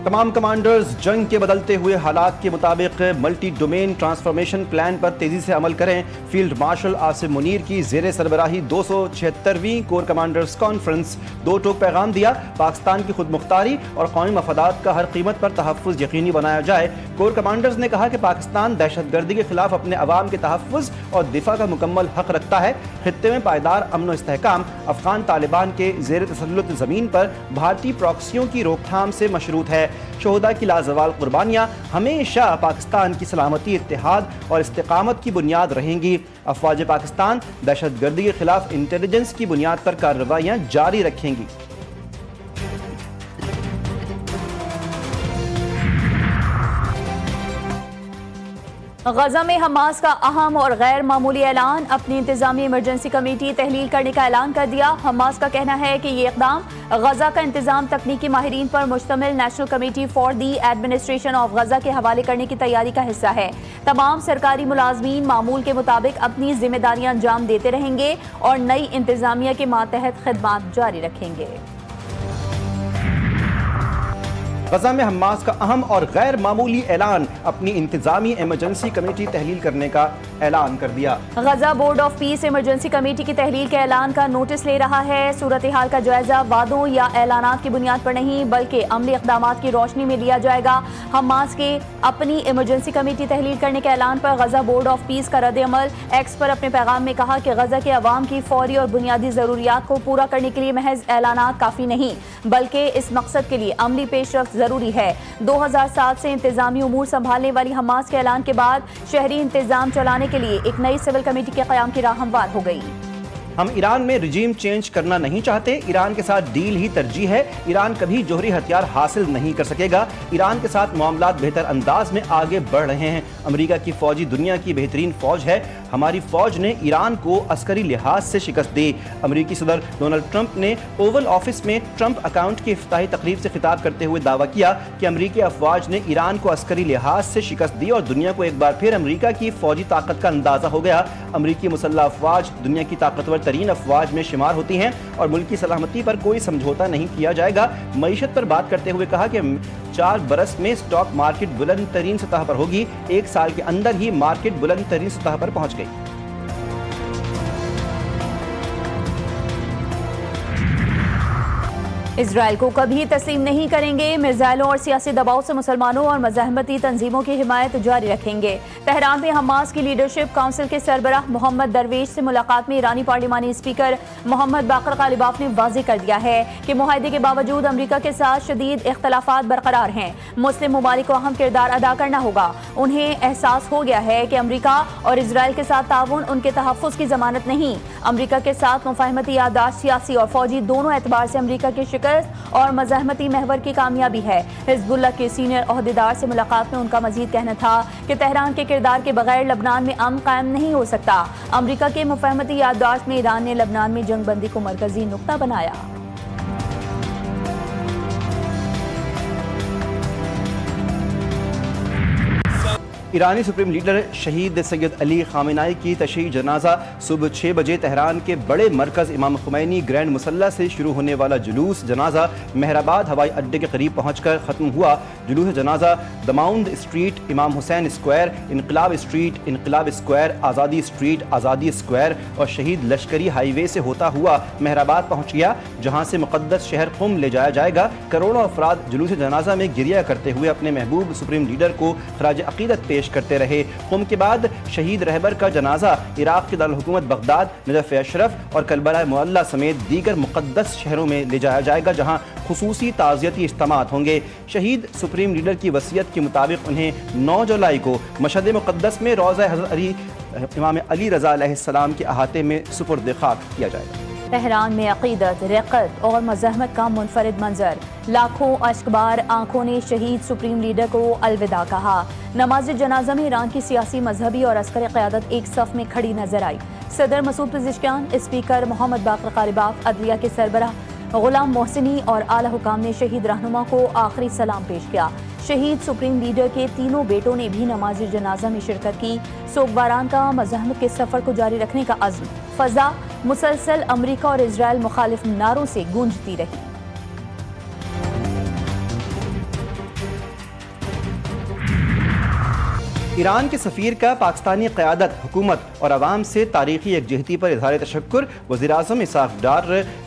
تمام کمانڈرز جنگ کے بدلتے ہوئے حالات کے مطابق ملٹی ڈومین ٹرانسفارمیشن پلان پر تیزی سے عمل کریں۔ فیلڈ مارشل عاصم منیر کی زیر سربراہی 276ویں کور کمانڈرز کانفرنس دو ٹوک پیغام دیا۔ پاکستان کی خود مختاری اور قومی مفادات کا ہر قیمت پر تحفظ یقینی بنایا جائے۔ کور کمانڈرز نے کہا کہ پاکستان دہشت گردی کے خلاف اپنے عوام کے تحفظ اور دفاع کا مکمل حق رکھتا ہے۔ خطے میں پائیدار امن و استحکام افغان طالبان کے زیر تسلط زمین پر بھارتی پراکسیوں کی روک تھام سے مشروط ہے۔ شہداء کی لازوال قربانیاں ہمیشہ پاکستان کی سلامتی، اتحاد اور استقامت کی بنیاد رہیں گی۔ افواج پاکستان دہشت گردی کے خلاف انٹیلیجنس کی بنیاد پر کارروائیاں جاری رکھیں گی۔ غزہ میں حماس کا اہم اور غیر معمولی اعلان، اپنی انتظامی ایمرجنسی کمیٹی تحلیل کرنے کا اعلان کر دیا۔ حماس کا کہنا ہے کہ یہ اقدام غزہ کا انتظام تکنیکی ماہرین پر مشتمل national committee for the administration of Gaza کے حوالے کرنے کی تیاری کا حصہ ہے۔ تمام سرکاری ملازمین معمول کے مطابق اپنی ذمہ داریاں انجام دیتے رہیں گے اور نئی انتظامیہ کے ماتحت خدمات جاری رکھیں گے۔ غزہ میں حماس کا اہم اور غیر معمولی اعلان، اپنی انتظامی ایمرجنسی کمیٹی تحلیل کرنے کا اعلان کر دیا۔ Gaza board of peace emergency committee کی تحلیل کے اعلان کا نوٹس لے رہا ہے۔ صورتحال کا جائزہ وعدوں یا اعلانات کی بنیاد پر نہیں بلکہ عملی اقدامات کی روشنی میں لیا جائے گا۔ حماس کے اپنی ایمرجنسی کمیٹی تحلیل کرنے کے اعلان پر غزہ بورڈ آف پیس کا رد عمل۔ ایکس پر اپنے پیغام میں کہا کہ غزہ کے عوام کی فوری اور بنیادی ضروریات کو پورا کرنے کے لیے محض اعلانات کافی نہیں بلکہ اس مقصد کے لیے عملی پیش رفت ضروری ہے۔ 2007 سے انتظامی امور سنبھالنے والی حماس کے اعلان کے بعد شہری انتظام چلانے کے لیے ایک نئی سول کمیٹی کے قیام کی راہ ہموار ہو گئی۔ ہم ایران میں رجیم چینج کرنا نہیں چاہتے، ایران کے ساتھ ڈیل ہی ترجیح ہے۔ ایران کبھی جوہری ہتھیار حاصل نہیں کر سکے گا۔ ایران کے ساتھ معاملات بہتر انداز میں آگے بڑھ رہے ہیں۔ امریکہ کی فوجی دنیا کی بہترین فوج ہے۔ ہماری فوج نے ایران کو عسکری لحاظ سے شکست دی۔ امریکی صدر ڈونلڈ ٹرمپ نے اوول آفس میں ٹرمپ اکاؤنٹ کی افتتاحی تقریب سے خطاب کرتے ہوئے دعویٰ کیا کہ امریکی افواج نے ایران کو عسکری لحاظ سے شکست دی اور دنیا کو ایک بار پھر امریکہ کی فوجی طاقت کا اندازہ ہو گیا۔ امریکی مسلح افواج دنیا کی طاقتور ترین افواج میں شمار ہوتی ہیں اور ملک کی سلامتی پر کوئی سمجھوتا نہیں کیا جائے گا۔ معیشت پر بات کرتے ہوئے کہا کہ 4 برس میں سٹاک مارکیٹ بلند ترین سطح پر ہوگی۔ 1 سال کے اندر ہی مارکیٹ بلند ترین سطح پر پہنچ گئی۔ اسرائیل کو کبھی تسلیم نہیں کریں گے، میزائلوں اور سیاسی دباؤ سے مسلمانوں اور مزاحمتی تنظیموں کی حمایت جاری رکھیں گے۔ تہران میں حماس کی لیڈرشپ کونسل کے سربراہ محمد درویش سے ملاقات میں ایرانی پارلیمانی اسپیکر محمد باقر غالباف نے واضح کر دیا ہے کہ معاہدے کے باوجود امریکہ کے ساتھ شدید اختلافات برقرار ہیں۔ مسلم ممالک کو اہم کردار ادا کرنا ہوگا۔ انہیں احساس ہو گیا ہے کہ امریکہ اور اسرائیل کے ساتھ تعاون ان کے تحفظ کی ضمانت نہیں۔ امریکہ کے ساتھ مفاہمتی یادداشت سیاسی اور فوجی دونوں اعتبار سے امریکہ کے شکست اور مزاحمتی محور کی کامیابی ہے۔ حزب اللہ کے سینئر عہدیدار سے ملاقات میں ان کا مزید کہنا تھا کہ تہران کے کردار کے بغیر لبنان میں امن قائم نہیں ہو سکتا۔ امریکہ کے مفاہمتی یادداشت میں ایران نے لبنان میں جنگ بندی کو مرکزی نقطہ بنایا۔ ایرانی سپریم لیڈر شہید سید علی خامنہئی کی تشییع جنازہ صبح 6 بجے تہران کے بڑے مرکز امام خمینی گرینڈ مسلح سے شروع ہونے والا جلوس جنازہ مہرآباد ہوائی اڈے کے قریب پہنچ کر ختم ہوا۔ جلوس جنازہ دماؤند اسٹریٹ، امام حسین اسکوائر، انقلاب اسٹریٹ، انقلاب اسکوائر، آزادی اسٹریٹ، آزادی اسکوائر اور شہید لشکری ہائی وے سے ہوتا ہوا مہرآباد پہنچ گیا، جہاں سے مقدس شہر قم لے جایا جائے گا۔ کروڑوں افراد جلوس جنازہ میں گریہ کرتے ہوئے اپنے محبوب سپریم لیڈر کو خراج عقیدت پیش کرتے رہے۔ قم کے بعد شہید رہبر کا جنازہ عراق کے دارالحکومت بغداد، نجف اشرف اور کربلا معلی سمیت دیگر مقدس شہروں میں لے جایا جائے گا، جہاں خصوصی تعزیتی اجتماعات ہوں گے۔ شہید سپریم لیڈر کی وصیت کے مطابق انہیں 9 جولائی کو مشہد مقدس میں روضہ حضرت امام علی رضا علیہ السلام کے احاطے میں سپرد خاک کیا جائے گا۔ تہران میں عقیدت، رقت اور مزاحمت کا منفرد منظر، لاکھوں اشکبار آنکھوں نے شہید سپریم لیڈر کو الوداع کہا۔ نماز جنازہ میں ایران کی سیاسی، مذہبی اور عسکری قیادت ایک صف میں کھڑی نظر آئی۔ صدر مسعود پزشکیان، اسپیکر محمد باقر غالباف، عدلیہ کے سربراہ غلام محسنی اور اعلی حکام نے شہید رہنما کو آخری سلام پیش کیا۔ شہید سپریم لیڈر کے تینوں بیٹوں نے بھی نماز جنازہ میں شرکت کی۔ سوگواران کا مزاحمت کے سفر کو جاری رکھنے کا عزم، فضا مسلسل امریکہ اور اسرائیل مخالف نعروں سے گونجتی رہی۔ ایران کے سفیر کا پاکستانی قیادت، حکومت اور عوام سے تاریخی یکجہتی پر اظہار تشکر۔ وزیر اعظم اسحاق ڈار،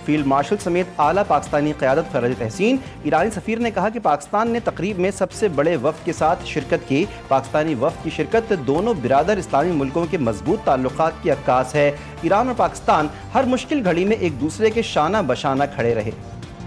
فیلڈ مارشل سمیت اعلیٰ پاکستانی قیادت خراج تحسین۔ ایرانی سفیر نے کہا کہ پاکستان نے تقریب میں سب سے بڑے وفد کے ساتھ شرکت کی۔ پاکستانی وفد کی شرکت دونوں برادر اسلامی ملکوں کے مضبوط تعلقات کی عکاس ہے۔ ایران اور پاکستان ہر مشکل گھڑی میں ایک دوسرے کے شانہ بشانہ کھڑے رہے۔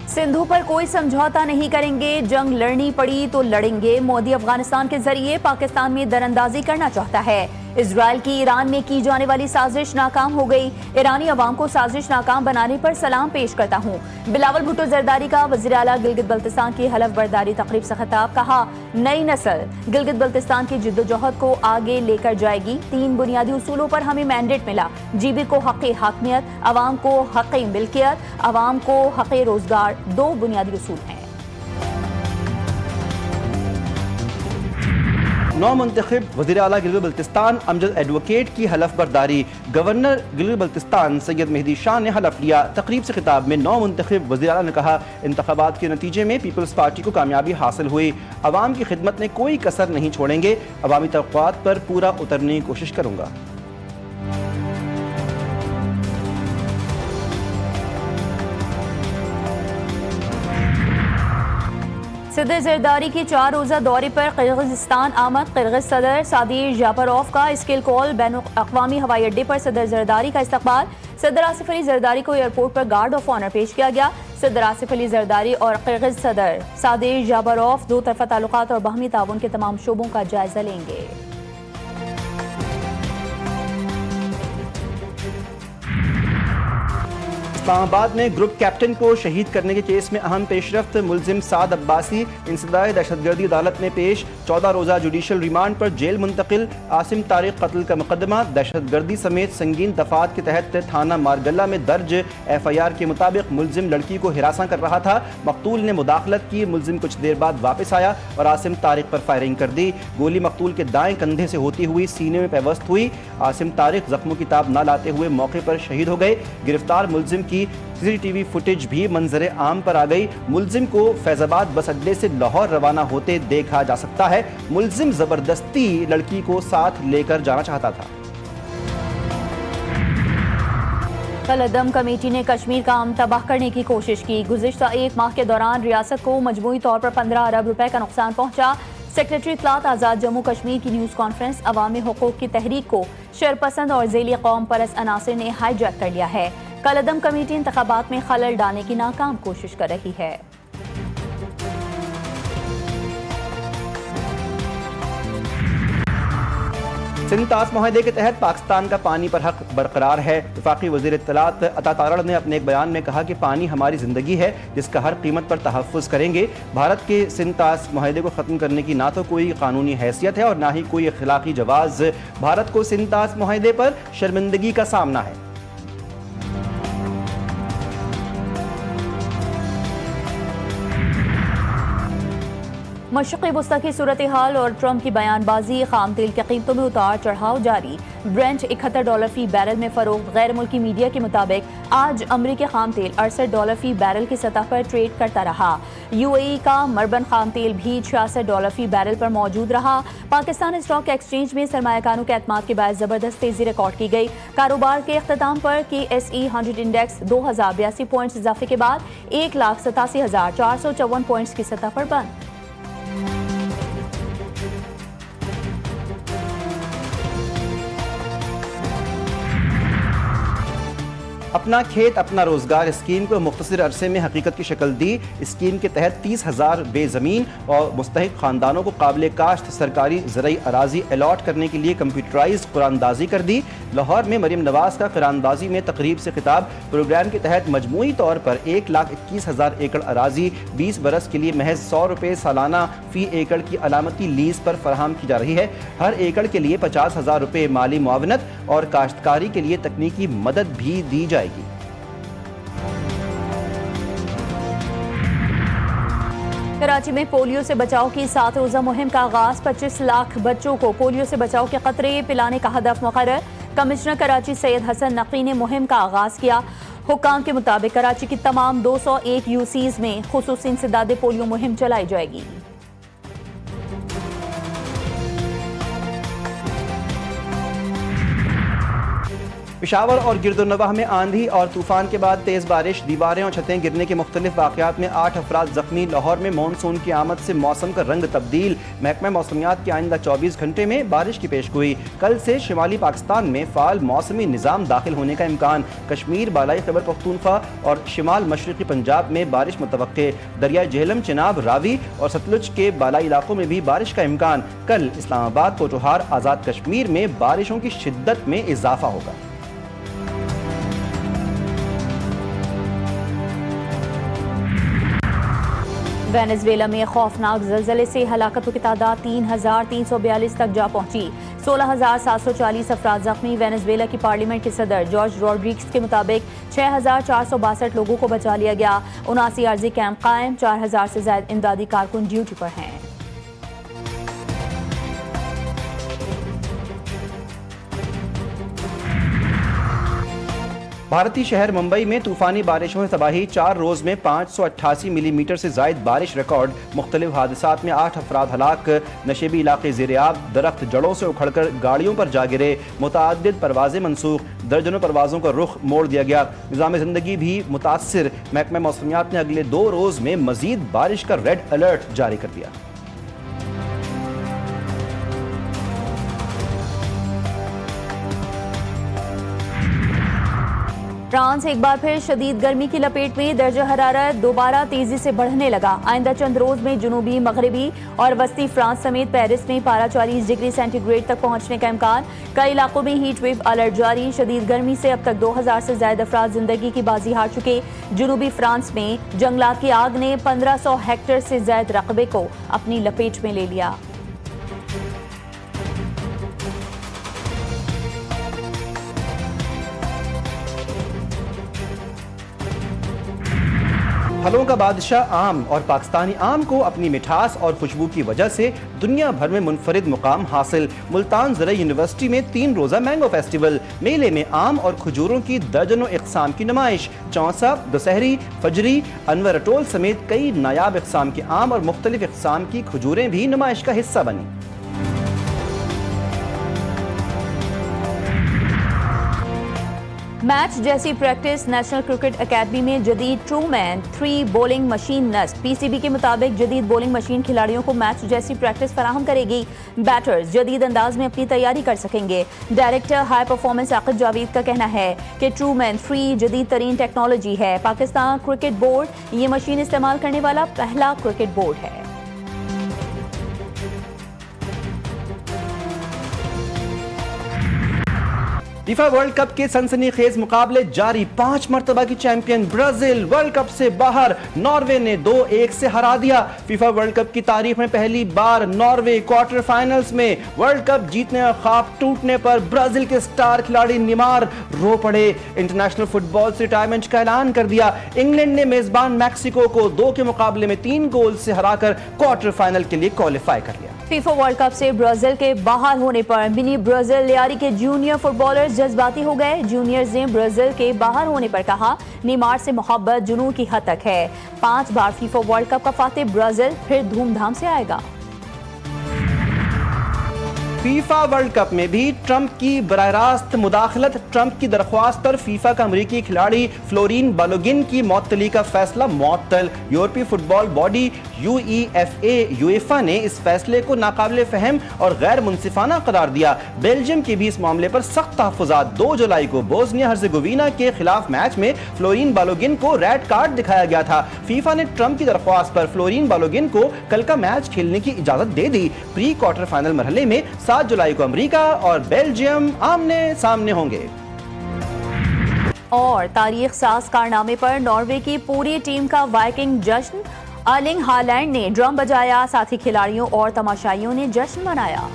سندھو پر کوئی سمجھوتا نہیں کریں گے، جنگ لڑنی پڑی تو لڑیں گے۔ مودی افغانستان کے ذریعے پاکستان میں دراندازی کرنا چاہتا ہے۔ اسرائیل کی ایران میں کی جانے والی سازش ناکام ہو گئی۔ ایرانی عوام کو سازش ناکام بنانے پر سلام پیش کرتا ہوں۔ بلاول بھٹو زرداری کا وزیر اعلیٰ گلگت بلتستان کی حلف برداری تقریب سے خطاب، کہا نئی نسل گلگت بلتستان کی جدوجہد کو آگے لے کر جائے گی۔ 3 بنیادی اصولوں پر ہمیں مینڈیٹ ملا، جی بی کو حق حاکمیت، عوام کو حق ملکیت، عوام کو حق روزگار، 2 بنیادی اصول ہیں۔ نو منتخب وزیر اعلیٰ گلگت بلتستان امجد ایڈوکیٹ کی حلف برداری۔ گورنر گلگت بلتستان سید مہدی شاہ نے حلف لیا۔ تقریب سے خطاب میں نو منتخب وزیر اعلیٰ نے کہا انتخابات کے نتیجے میں پیپلز پارٹی کو کامیابی حاصل ہوئی۔ عوام کی خدمت میں کوئی کسر نہیں چھوڑیں گے۔ عوامی توقعات پر پورا اترنے کی کوشش کروں گا۔ صدر زرداری کی 4 روزہ دورے پر قرغیزستان آمد۔ قرغیز صدر سادیر جاپاروف کا اسکیل کال بین الاقوامی ہوائی اڈے پر صدر زرداری کا استقبال۔ صدر آصف علی زرداری کو airport per guard of honour پیش کیا گیا۔ صدر آصف علی زرداری اور قرغیز صدر سادیر جاپاروف 2 طرفہ تعلقات اور باہمی تعاون کے تمام شعبوں کا جائزہ لیں گے۔ اسلام آباد میں گروپ کیپٹن کو شہید کرنے کے کیس میں اہم پیش رفت۔ ملزم سعد عباسی انسداد دہشت گردی عدالت میں پیش۔ 14 روزہ جوڈیشل ریمانڈ پر جیل منتقل۔ عاصم طارق قتل کا مقدمہ دہشت گردی سمیت سنگین دفعات کے تحت تھانہ مارگلہ میں درج۔ FIR کے مطابق ملزم لڑکی کو ہراساں کر رہا تھا۔ مقتول نے مداخلت کی۔ ملزم کچھ دیر بعد واپس آیا اور عاصم طارق پر فائرنگ کر دی۔ گولی مقتول کے دائیں کندھے سے ہوتی ہوئی سینے میں پیوست ہوئی۔ عاصم طارق زخموں کی تاب نہ لاتے ہوئے موقع پر شہید ہو گئے۔ گرفتار ملزم کی CCTV فوٹیج بھی منظر عام پر آ گئی۔ ملزم کو فیض آباد بس اڈے سے لاہور روانہ ہوتے دیکھا جا سکتا ہے۔ ملزم زبردستی لڑکی کو ساتھ لے کر جانا چاہتا تھا۔ کالعدم کمیٹی نے کشمیر کا امن تباہ کرنے کی کوشش کی۔ گزشتہ 1 ماہ کے دوران ریاست کو مجموعی طور پر 15 ارب روپے کا نقصان پہنچا۔ سیکریٹری اطلاعات آزاد جموں کشمیر کی نیوز کانفرنس عوامی حقوق کی تحریک کو شرپسند اور ذیلی قوم پرست عناصر نے ہائی جیک کر لیا ہے۔ کالعدم کمیٹی انتخابات میں خلل ڈالنے کی ناکام کوشش کر رہی ہے۔ سندھ طاس معاہدے کے تحت پاکستان کا پانی پر حق برقرار ہے۔ وفاقی وزیر اطلاعات عطا تارڑ نے اپنے ایک بیان میں کہا کہ پانی ہماری زندگی ہے جس کا ہر قیمت پر تحفظ کریں گے۔ بھارت کے سندھ طاس معاہدے کو ختم کرنے کی نہ تو کوئی قانونی حیثیت ہے اور نہ ہی کوئی اخلاقی جواز۔ بھارت کو سندھ طاس معاہدے پر شرمندگی کا سامنا ہے۔ مشرقی وسطی کی صورتحال اور ٹرمپ کی بیان بازی، خام تیل کی قیمتوں میں اتار چڑھاؤ جاری۔ برنٹ $71 فی بیرل میں فروخت۔ غیر ملکی میڈیا کے مطابق آج امریکی خام تیل $68 فی بیرل کی سطح پر ٹریڈ کرتا رہا۔ UAE کا مربن خام تیل بھی $66 فی بیرل پر موجود رہا۔ پاکستان اسٹاک ایکسچینج میں سرمایہ کاروں کے اعتماد کے باعث زبردست تیزی ریکارڈ کی گئی۔ کاروبار کے اختتام پر KSE 100 انڈیکس 2082 پوائنٹس اضافے کے بعد 1,87,454 پوائنٹس کی سطح پر بند۔ اپنا کھیت اپنا روزگار اسکیم کو مختصر عرصے میں حقیقت کی شکل دی۔ اسکیم کے تحت 30,000 بے زمین اور مستحق خاندانوں کو قابل کاشت سرکاری زرعی اراضی الاٹ کرنے کے لیے کمپیوٹرائز قراردازی کر دی۔ لاہور میں مریم نواز کا قراردازی میں تقریب سے خطاب۔ پروگرام کے تحت مجموعی طور پر 1,21,000 ایکڑ اراضی 20 برس کے لیے محض $100 سالانہ فی ایکڑ کی علامتی لیز پر فراہم کی جا رہی ہے۔ ہر ایکڑ کے لیے $50,000 مالی معاونت اور کاشتکاری کے لیے تکنیکی مدد بھی دی جائے گی۔ کراچی میں پولیو سے بچاؤ کی 7 روزہ مہم کا آغاز۔ 25 لاکھ بچوں کو پولیو سے بچاؤ کے قطرے پلانے کا ہدف مقرر۔ کمشنر کراچی سید حسن نقوی نے مہم کا آغاز کیا۔ حکام کے مطابق کراچی کی تمام 201 UCs میں خصوصی انسداد پولیو مہم چلائی جائے گی۔ پشاور اور گردونواح میں آندھی اور طوفان کے بعد تیز بارش، دیواریں اور چھتیں گرنے کے مختلف واقعات میں 8 افراد زخمی۔ لاہور میں مانسون کی آمد سے موسم کا رنگ تبدیل، محکمہ موسمیات کی آئندہ 24 گھنٹے میں بارش کی پیشگوئی۔ کل سے شمالی پاکستان میں فعال موسمی نظام داخل ہونے کا امکان، کشمیر، بالائی خیبر پختونخوا اور شمال مشرقی پنجاب میں بارش متوقع۔ دریائے جہلم، چناب، راوی اور ستلج کے بالائی علاقوں میں بھی بارش کا امکان۔ کل اسلام آباد، کوٹوہار، آزاد کشمیر میں بارشوں کی شدت میں اضافہ ہوگا۔ وینزویلا میں خوفناک زلزلے سے ہلاکتوں کی تعداد 3342 تک جا پہنچی، 16740 افراد زخمی۔ وینزویلا کی پارلیمنٹ کے صدر جارج روڈریگز کے مطابق 6462 لوگوں کو بچا لیا گیا، 79 عارضی کیمپ قائم، 4000 سے زائد امدادی کارکن ڈیوٹی پر ہیں۔ بھارتی شہر ممبئی میں طوفانی بارشوں سے تباہی، 4 روز میں 588 ملی میٹر سے زائد بارش ریکارڈ۔ مختلف حادثات میں 8 افراد ہلاک، نشیبی علاقے زیرآب، درخت جڑوں سے اکھڑ کر گاڑیوں پر جا گرے، متعدد پروازیں منسوخ، درجنوں پروازوں کا رخ موڑ دیا گیا، نظام زندگی بھی متاثر۔ محکمہ موسمیات نے اگلے 2 روز میں مزید بارش کا ریڈ الرٹ جاری کر دیا۔ فرانس ایک بار پھر شدید گرمی کی لپیٹ میں، درجہ حرارت دوبارہ تیزی سے بڑھنے لگا۔ آئندہ چند روز میں جنوبی، مغربی اور وسطی فرانس سمیت پیرس میں پارہ 40 ڈگری سینٹی گریڈ تک پہنچنے کا امکان۔ کئی علاقوں میں ہیٹ ویو الرٹ جاری۔ شدید گرمی سے اب تک 2000 سے زائد افراد زندگی کی بازی ہار چکے۔ جنوبی فرانس میں جنگلات کی آگ نے 1500 ہیکٹر سے زائد رقبے کو اپنی لپیٹ میں لے لیا۔ پھلوں کا بادشاہ آم اور پاکستانی آم کو اپنی مٹھاس اور خوشبو کی وجہ سے دنیا بھر میں منفرد مقام حاصل۔ ملتان زرعی یونیورسٹی میں 3 روزہ مینگو فیسٹیول، میلے میں آم اور کھجوروں کی درجنوں اقسام کی نمائش۔ چونسا، دسہری، فجری، انور اٹول سمیت کئی نایاب اقسام کے آم اور مختلف اقسام کی کھجوریں بھی نمائش کا حصہ بنی۔ میچ جیسی پریکٹس، نیشنل کرکٹ اکیڈمی میں جدید ٹرو مین 3 بولنگ مشین نصب۔ پی سی بی کے مطابق جدید بولنگ مشین کھلاڑیوں کو میچ جیسی پریکٹس فراہم کرے گی۔ بیٹرز جدید انداز میں اپنی تیاری کر سکیں گے۔ Director high performance Aqib Javed کا کہنا ہے کہ ٹرو مین 3 جدید ترین ٹیکنالوجی ہے۔ پاکستان کرکٹ بورڈ یہ مشین استعمال کرنے والا پہلا کرکٹ بورڈ ہے۔ فیفا ورلڈ کپ کے سنسنی خیز مقابلے جاری، 5 مرتبہ کی چیمپئن برازیل ورلڈ کپ سے باہر، ناروے نے 2-1 سے ہرا دیا۔ فیفا ورلڈ کپ کی تاریخ میں پہلی بار ناروے کوارٹر فائنلز میں، ورلڈ کپ جیتنے کا خواب ٹوٹنے پر برازیل کے سٹار کھلاڑی نیمار رو پڑے، انٹرنیشنل فٹ بال سے ریٹائرمنٹ کا اعلان کر دیا۔ انگلینڈ نے میزبان میکسیکو کو 2 کے مقابلے میں 3 گول سے ہرا کر کوارٹر فائنل کے لیے کوالیفائی کر لیا۔ فیفا ورلڈ کپ سے برازیل کے باہر ہونے پر منی برازیل لیاری کے جونیئر فٹ بالرز جذباتی ہو گئے۔ جونیئرز نے برازیل کے باہر ہونے پر کہا، نیمار سے محبت جنون کی حد تک ہے۔ 5 بار فیفا ورلڈ کپ کا فاتح برازیل پھر دھوم دھام سے آئے گا۔ فیفا ورلڈ کپ میں بھی ٹرمپ کی براہ راست مداخلت، ٹرمپ کی درخواست پر فیفا کا امریکی کھلاڑی فلورین بالوگن کی معطلی کا فیصلہ معطل۔ یورپی فٹ بال باڈی یویفا نے اس فیصلے کو ناقابل فہم اور غیر منصفانہ قرار دیا۔ بیلجیم کے بھی اس معاملے پر سخت تحفظات۔ 2 جولائی کو بوسنیا ہرزیگووینا کے خلاف میچ میں فلورین بالوگن کو ریڈ کارڈ دکھایا گیا تھا۔ فیفا نے ٹرمپ کی درخواست پر فلورین بالوگن کو کل کا میچ کھیلنے کی اجازت دے دی۔ پری کوارٹر فائنل مرحلے میں 7 جولائی کو امریکہ اور بیلجیم آمنے سامنے ہوں گے۔ اور تاریخ ساز کارنامے پر ناروے کی پوری ٹیم کا وائکنگ جشن، ارلنگ ہالینڈ نے ڈرم بجایا، ساتھی کھلاڑیوں اور تماشائیوں نے جشن منایا۔